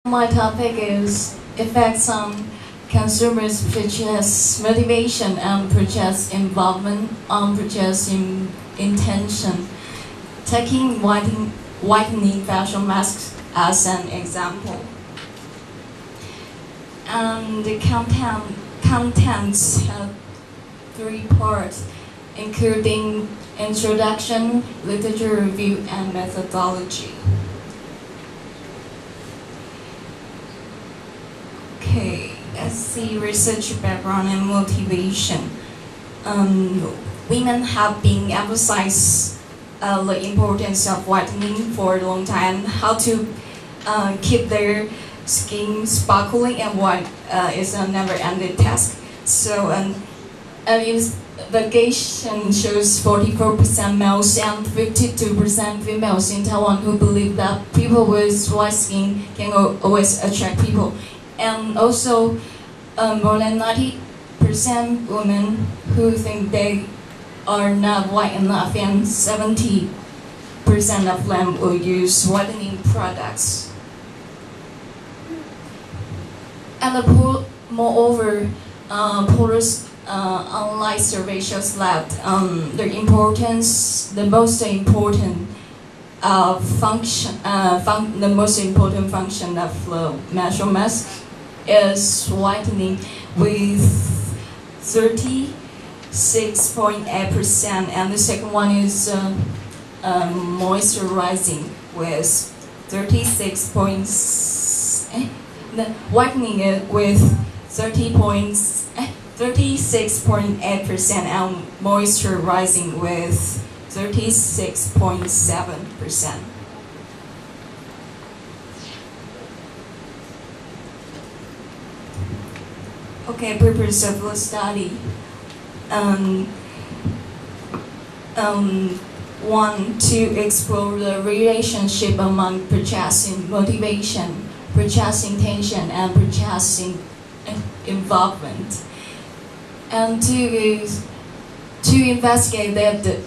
My topic is effects on consumers' purchase motivation and purchase involvement on purchase intention. Taking whitening facial masks as an example. And the contents have 3 parts, including introduction, literature review, and methodology. Okay, let's see research background and motivation. Women have been emphasized the importance of whitening for a long time. How to keep their skin sparkling and white is a never-ending task. So an investigation shows 44% males and 52% females in Taiwan who believe that people with white skin can always attract people. And also, more than 90% women who think they are not white enough, and 70% of them will use whitening products. And moreover, Porter's online survey shows that the most important function of the facial mask is whitening with 36.8%, and the second one is moisturizing with whitening with 36.8% and moisturizing with 36.7%. Okay, purpose of the study. One, to explore the relationship among purchasing motivation, purchasing intention, and purchasing involvement. And two is to investigate that the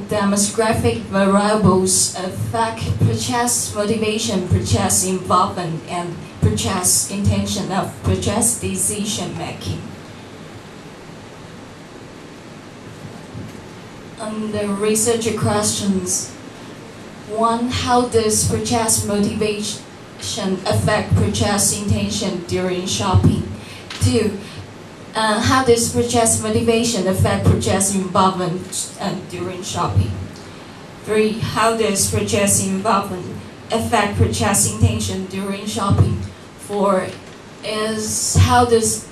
demographic variables affect purchase motivation, purchase involvement, and purchase intention of purchase decision making. And the research questions: 1. How does purchase motivation affect purchase intention during shopping? 2. How does purchase motivation affect purchase involvement during shopping? 3. How does purchase involvement affect purchase intention during shopping? 4 is how does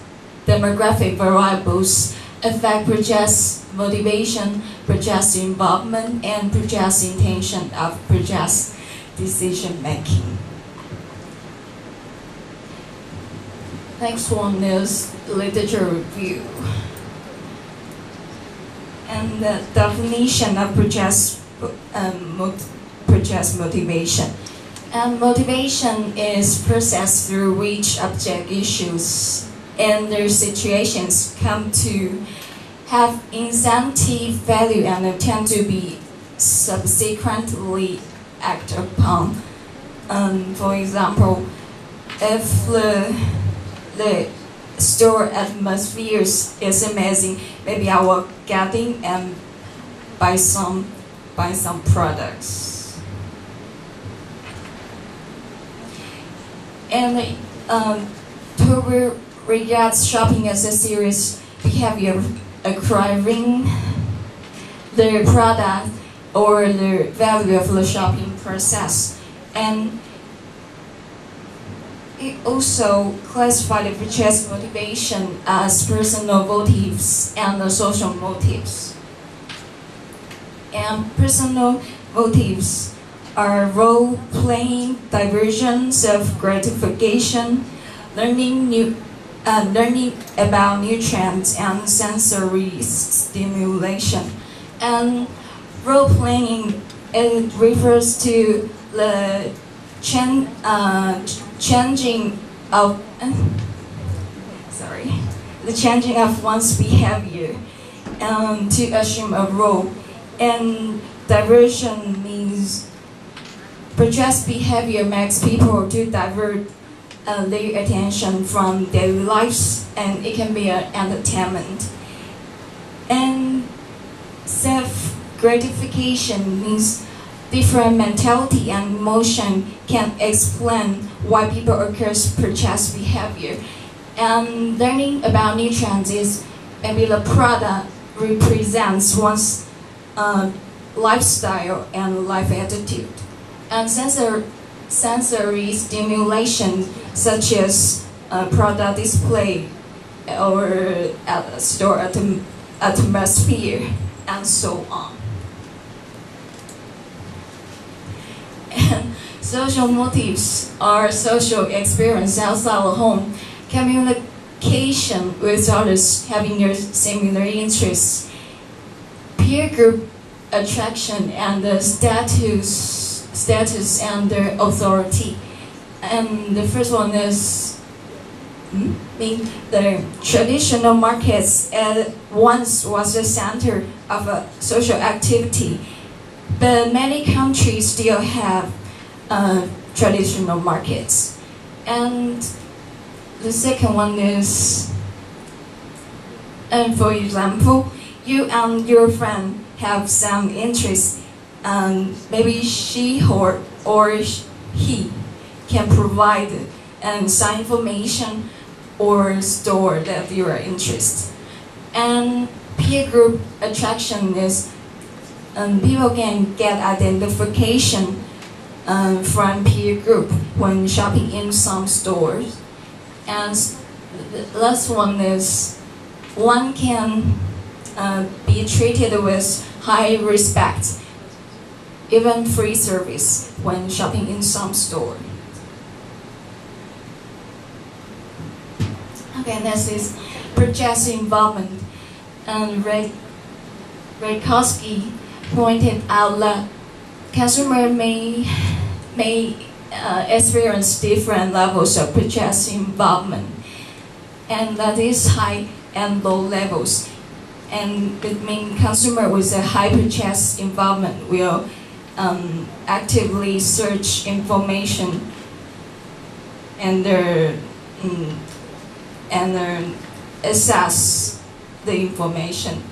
demographic variables affect purchase motivation, purchase involvement, and purchase intention of purchase decision making. Next one is literature review. And the definition of purchase motivation. And motivation is process through which object issues and their situations come to have incentive value and tend to be subsequently acted upon. For example, if the store atmosphere is amazing, maybe I will get in and buy some products. And to regard shopping as a serious behavior, acquiring the product or the value of the shopping process. And it also classifies the purchase motivation as personal motives and social motives. And personal motives are role-playing, diversion, self-gratification, learning about new trends, and sensory stimulation. And role-playing, it refers to the changing of one's behavior to assume a role. And diversion means purchase behavior makes people to divert their attention from daily lives, and it can be an entertainment. And self-gratification means different mentality and emotion can explain why people occurs purchase behavior. And learning about new trends is maybe the product represents one's lifestyle and life attitude. And sensory stimulation, such as product display or store atmosphere, and so on. And social motives are social experience outside the home, communication with others having your similar interests, peer group attraction, and the status and the authority. And the first one is the traditional markets once was the center of a social activity, but many countries still have traditional markets. And the second one is, and for example, you and your friend have some interest, and maybe she or he can provide some information or store that you are interested. And peer group attraction is people can get identification from peer group when shopping in some stores. And the last one is one can be treated with high respect, even free service when shopping in some store. Okay, next is purchase involvement. And Rakowski pointed out that consumer may experience different levels of purchase involvement, and that is high and low levels. And it means consumer with a high purchase involvement will actively search information and assess the information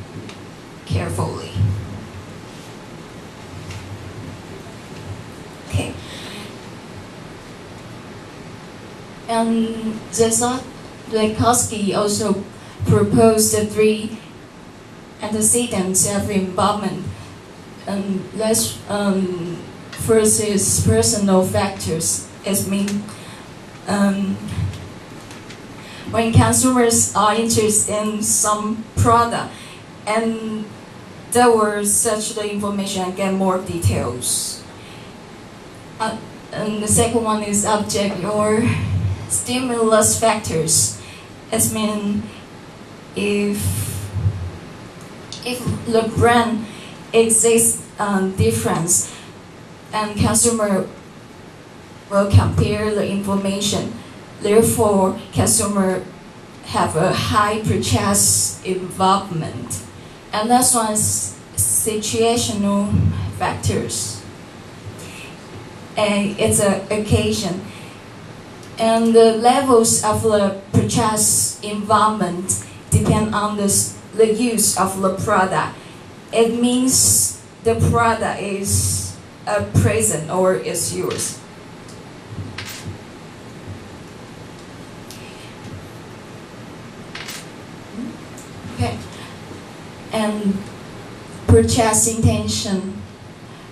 carefully. Okay. And Zakowski also proposed the three antecedents of involvement. First is personal factors. It means when consumers are interested in some product and they will search the information and get more details. And the second one is object or stimulus factors. It means if the brand exists difference, and consumer will compare the information. Therefore, consumer have a high purchase involvement. And that's one is situational factors. And it's an occasion. And the levels of the purchase involvement depend on the use of the product. It means the product is a present or is yours. Okay. And purchase intention.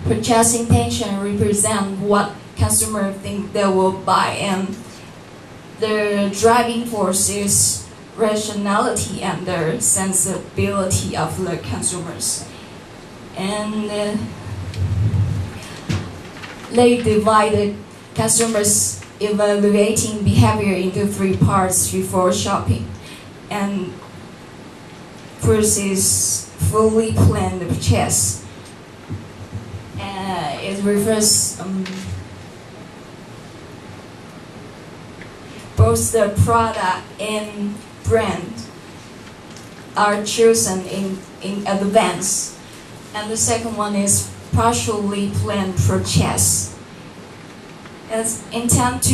Purchase intention represents what consumers think they will buy, and the driving force is rationality and the sensibility of the consumers. And they divided consumers evaluating behavior into three parts before shopping. And first is fully planned purchase. It refers both the product and brand are chosen in advance. And the second one is partially planned purchase. is intend to